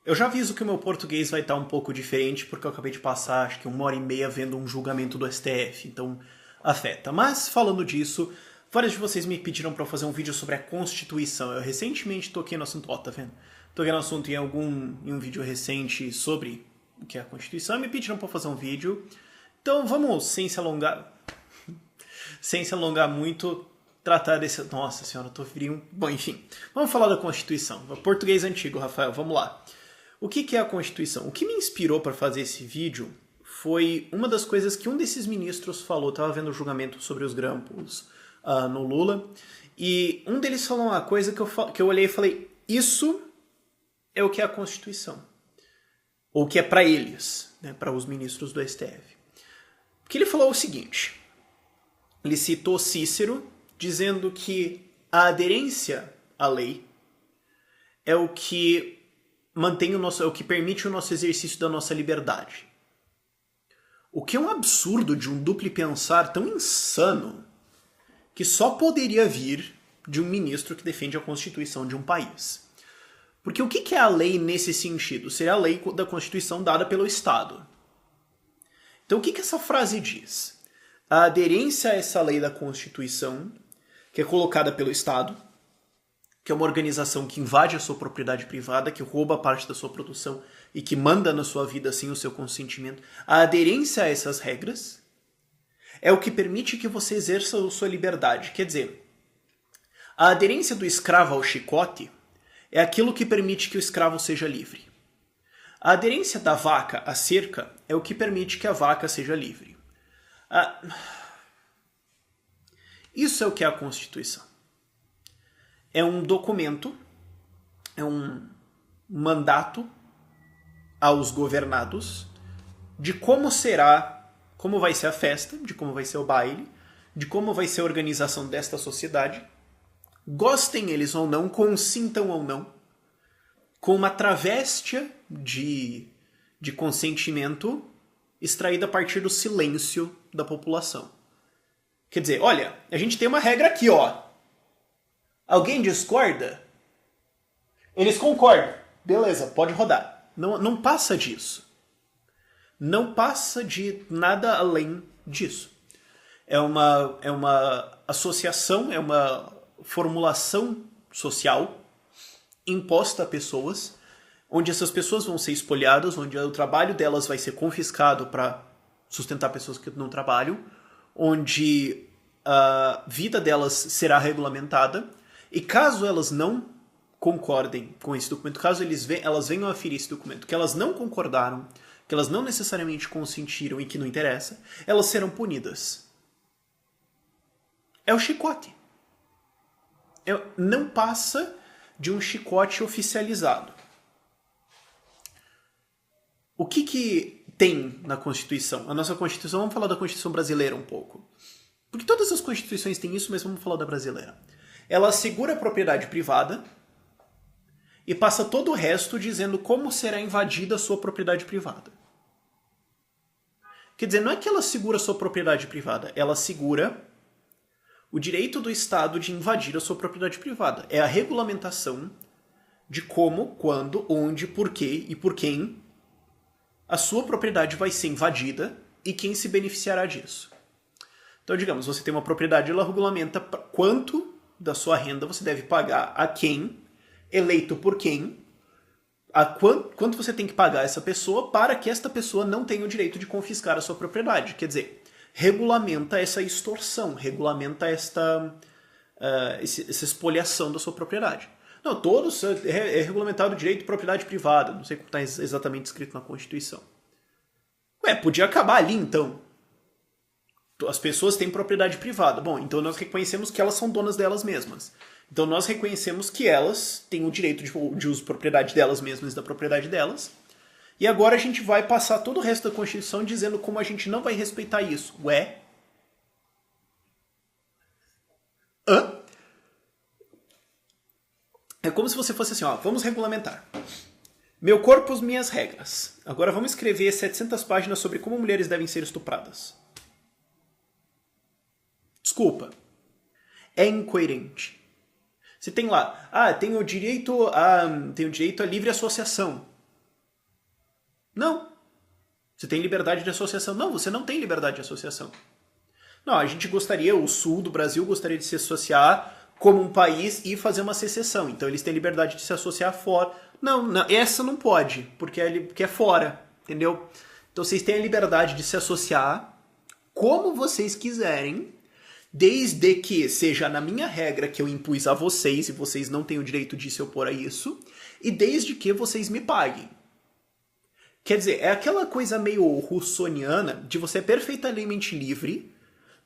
Eu já aviso que o meu português vai estar um pouco diferente, porque eu acabei de passar, acho que 1 hora e meia vendo um julgamento do STF, então afeta. Mas, falando disso, vários de vocês me pediram para eu fazer um vídeo sobre a Constituição. Eu recentemente toquei no assunto, ó, tá vendo? Toquei no assunto em um vídeo recente sobre o que é a Constituição e me pediram para fazer um vídeo. Então vamos, sem se alongar muito, tratar desse... Nossa senhora, eu tô frio. Bom, enfim, vamos falar da Constituição. Português antigo, Rafael, vamos lá. O que é a Constituição? O que me inspirou para fazer esse vídeo foi uma das coisas que um desses ministros falou. Estava vendo o julgamento sobre os grampos no Lula, e um deles falou uma coisa que eu olhei e falei, isso é o que é a Constituição. Ou o que é para eles, né, para os ministros do STF. Porque ele falou o seguinte, ele citou Cícero, dizendo que a aderência à lei é o que é o que permite o nosso exercício da nossa liberdade. O que é um absurdo de um duplo pensar tão insano que só poderia vir de um ministro que defende a Constituição de um país. Porque o que é a lei nesse sentido? Seria a lei da Constituição dada pelo Estado. Então o que essa frase diz? A aderência a essa lei da Constituição, que é colocada pelo Estado, que é uma organização que invade a sua propriedade privada, que rouba parte da sua produção e que manda na sua vida sem o seu consentimento, a aderência a essas regras é o que permite que você exerça a sua liberdade. Quer dizer, a aderência do escravo ao chicote é aquilo que permite que o escravo seja livre. A aderência da vaca à cerca é o que permite que a vaca seja livre. Isso é o que é a Constituição. É um documento, é um mandato aos governados de como vai ser a festa, de como vai ser o baile, de como vai ser a organização desta sociedade, gostem eles ou não, consintam ou não, com uma travestia de consentimento extraída a partir do silêncio da população. Quer dizer, olha, a gente tem uma regra aqui, ó. Alguém discorda? Eles concordam. Beleza, pode rodar. Não passa disso. Não passa de nada além disso. É uma associação, é uma formulação social imposta a pessoas, onde essas pessoas vão ser espolhadas, onde o trabalho delas vai ser confiscado para sustentar pessoas que não trabalham, onde a vida delas será regulamentada. E caso elas não concordem com esse documento, caso elas venham a aferir esse documento, que elas não concordaram, que elas não necessariamente consentiram e que não interessa, elas serão punidas. É o chicote. Não passa de um chicote oficializado. O que tem na Constituição? A nossa Constituição, vamos falar da Constituição brasileira um pouco. Porque todas as Constituições têm isso, mas vamos falar da brasileira. Ela assegura a propriedade privada e passa todo o resto dizendo como será invadida a sua propriedade privada. Quer dizer, não é que ela segura a sua propriedade privada, ela segura o direito do Estado de invadir a sua propriedade privada. É a regulamentação de como, quando, onde, por quê e por quem a sua propriedade vai ser invadida e quem se beneficiará disso. Então, digamos, você tem uma propriedade, ela regulamenta quanto da sua renda você deve pagar a quem, eleito por quem, quanto você tem que pagar a essa pessoa para que esta pessoa não tenha o direito de confiscar a sua propriedade. Quer dizer, regulamenta essa extorsão, regulamenta essa expoliação da sua propriedade. Não, todos é regulamentado o direito de propriedade privada, não sei como está exatamente escrito na Constituição. Podia acabar ali então. As pessoas têm propriedade privada. Bom, então nós reconhecemos que elas são donas delas mesmas. Então nós reconhecemos que elas têm o direito de uso de propriedade delas mesmas e da propriedade delas. E agora a gente vai passar todo o resto da Constituição dizendo como a gente não vai respeitar isso. Ué? Hã? É como se você fosse assim, ó, vamos regulamentar. Meu corpo, minhas regras. Agora vamos escrever 700 páginas sobre como mulheres devem ser estupradas. Desculpa. É incoerente. Você tem lá, tem o direito à livre associação. Não. Você tem liberdade de associação. Não, você não tem liberdade de associação. Não, a gente gostaria, o sul do Brasil gostaria de se associar como um país e fazer uma secessão. Então eles têm liberdade de se associar fora. Não, não, essa não pode, porque é fora, entendeu? Então vocês têm a liberdade de se associar como vocês quiserem, desde que seja na minha regra que eu impus a vocês, e vocês não têm o direito de se opor a isso, e desde que vocês me paguem. Quer dizer, é aquela coisa meio russoniana de você é perfeitamente livre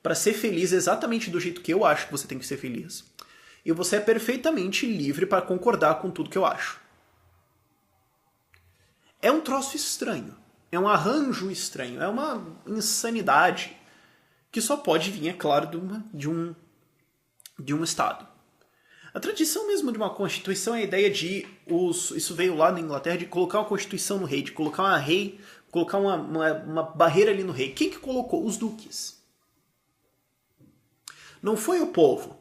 para ser feliz exatamente do jeito que eu acho que você tem que ser feliz. E você é perfeitamente livre para concordar com tudo que eu acho. É um troço estranho. É um arranjo estranho. É uma insanidade que só pode vir, é claro, de um Estado. A tradição mesmo de uma Constituição é a ideia de... isso veio lá na Inglaterra, de colocar uma Constituição no rei, de colocar uma barreira ali no rei. Quem que colocou? Os duques. Não foi o povo.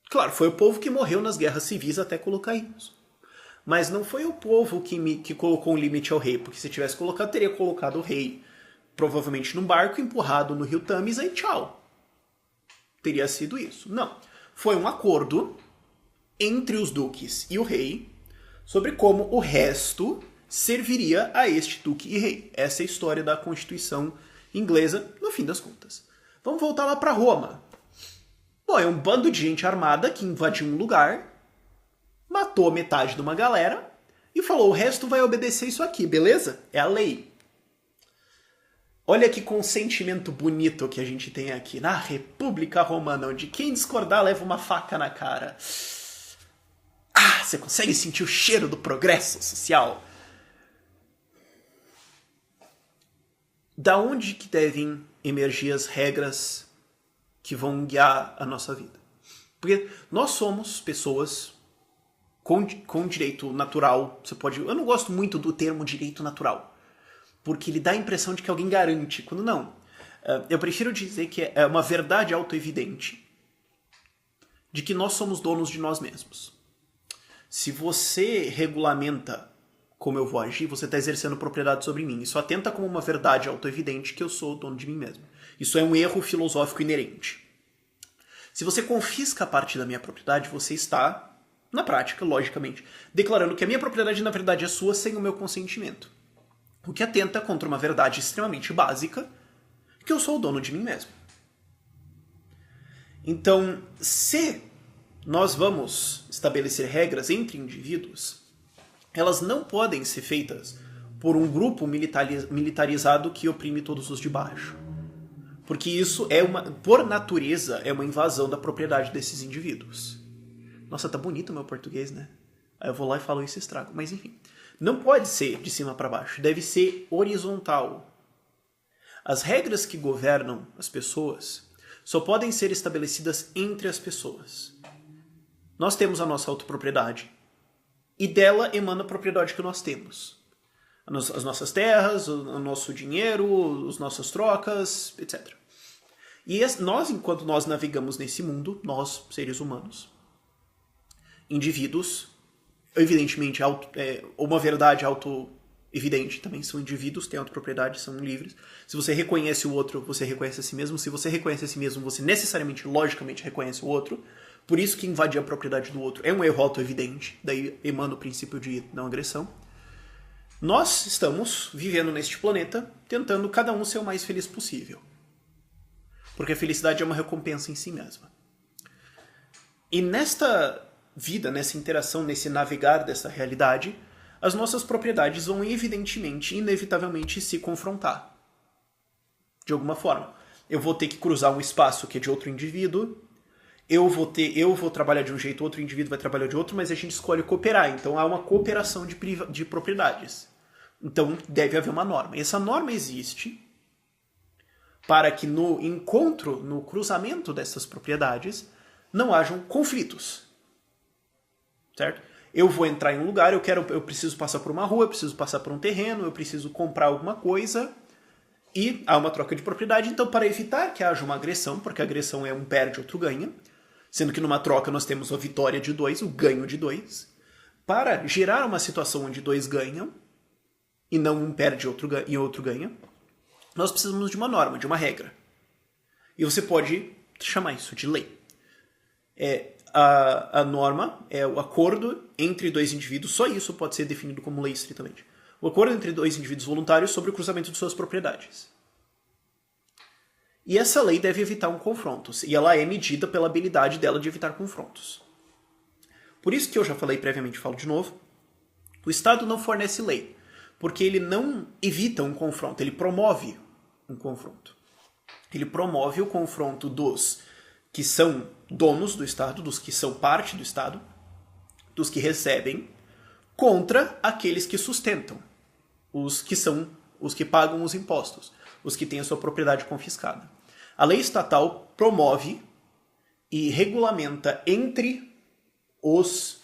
Claro, foi o povo que morreu nas guerras civis até colocar isso. Mas não foi o povo que colocou um limite ao rei, porque se tivesse colocado, teria colocado o rei provavelmente num barco, empurrado no rio Tâmisa e tchau. Teria sido isso. Não. Foi um acordo entre os duques e o rei sobre como o resto serviria a este duque e rei. Essa é a história da Constituição inglesa, no fim das contas. Vamos voltar lá para Roma. Bom, é um bando de gente armada que invadiu um lugar, matou metade de uma galera e falou: o resto vai obedecer isso aqui, beleza? É a lei. Olha que consentimento bonito que a gente tem aqui na República Romana, onde quem discordar leva uma faca na cara. Ah, você consegue sentir o cheiro do progresso social? Da onde que devem emergir as regras que vão guiar a nossa vida? Porque nós somos pessoas com direito natural. Eu não gosto muito do termo direito natural, porque ele dá a impressão de que alguém garante, quando não. Eu prefiro dizer que é uma verdade autoevidente de que nós somos donos de nós mesmos. Se você regulamenta como eu vou agir, você está exercendo propriedade sobre mim. Isso atenta como uma verdade autoevidente que eu sou dono de mim mesmo. Isso é um erro filosófico inerente. Se você confisca parte da minha propriedade, você está, na prática, logicamente, declarando que a minha propriedade, na verdade, é sua sem o meu consentimento. O que atenta contra uma verdade extremamente básica, que eu sou o dono de mim mesmo. Então, se nós vamos estabelecer regras entre indivíduos, elas não podem ser feitas por um grupo militarizado que oprime todos os de baixo. Porque isso por natureza, é uma invasão da propriedade desses indivíduos. Nossa, tá bonito o meu português, né? Aí eu vou lá e falo isso e estrago. Mas enfim, não pode ser de cima para baixo, deve ser horizontal. As regras que governam as pessoas só podem ser estabelecidas entre as pessoas. Nós temos a nossa autopropriedade, e dela emana a propriedade que nós temos. As nossas terras, o nosso dinheiro, as nossas trocas, etc. E nós, enquanto nós navegamos nesse mundo, nós, seres humanos, indivíduos, evidentemente, uma verdade auto-evidente também, são indivíduos, têm autopropriedade, são livres. Se você reconhece o outro, você reconhece a si mesmo. Se você reconhece a si mesmo, você necessariamente, logicamente, reconhece o outro. Por isso que invadir a propriedade do outro é um erro auto-evidente, daí emana o princípio de não agressão. Nós estamos vivendo neste planeta, tentando cada um ser o mais feliz possível. Porque a felicidade é uma recompensa em si mesma. E nesta vida, nessa interação, nesse navegar dessa realidade, as nossas propriedades vão evidentemente, inevitavelmente se confrontar. De alguma forma. Eu vou ter que cruzar um espaço que é de outro indivíduo, eu vou trabalhar de um jeito, outro indivíduo vai trabalhar de outro, mas a gente escolhe cooperar. Então há uma cooperação de propriedades. Então deve haver uma norma. E essa norma existe para que no encontro, no cruzamento dessas propriedades, não hajam conflitos. Certo? Eu vou entrar em um lugar, eu preciso passar por uma rua, eu preciso passar por um terreno, eu preciso comprar alguma coisa, e há uma troca de propriedade. Então, para evitar que haja uma agressão, porque a agressão é um perde, outro ganha, sendo que numa troca nós temos a vitória de dois, o ganho de dois, para gerar uma situação onde dois ganham, e não um perde e outro ganha, nós precisamos de uma norma, de uma regra. E você pode chamar isso de lei. A norma é o acordo entre dois indivíduos, só isso pode ser definido como lei estritamente. O acordo entre dois indivíduos voluntários sobre o cruzamento de suas propriedades. E essa lei deve evitar um confronto, e ela é medida pela habilidade dela de evitar confrontos. Por isso que eu já falei previamente, falo de novo, o Estado não fornece lei, porque ele não evita um confronto, ele promove um confronto. Ele promove o confronto dos que são donos do Estado, dos que são parte do Estado, dos que recebem, contra aqueles que sustentam, os que pagam os impostos, os que têm a sua propriedade confiscada. A lei estatal promove e regulamenta entre os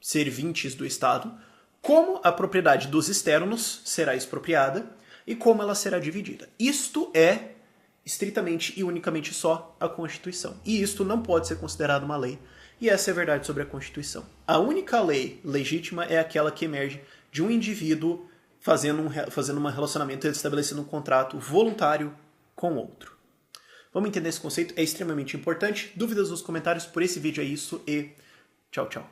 servintes do Estado como a propriedade dos externos será expropriada e como ela será dividida. Isto é estritamente e unicamente só a Constituição. E isto não pode ser considerado uma lei. E essa é a verdade sobre a Constituição. A única lei legítima é aquela que emerge de um indivíduo fazendo um relacionamento e estabelecendo um contrato voluntário com outro. Vamos entender esse conceito? É extremamente importante. Dúvidas nos comentários. Por esse vídeo é isso e tchau, tchau.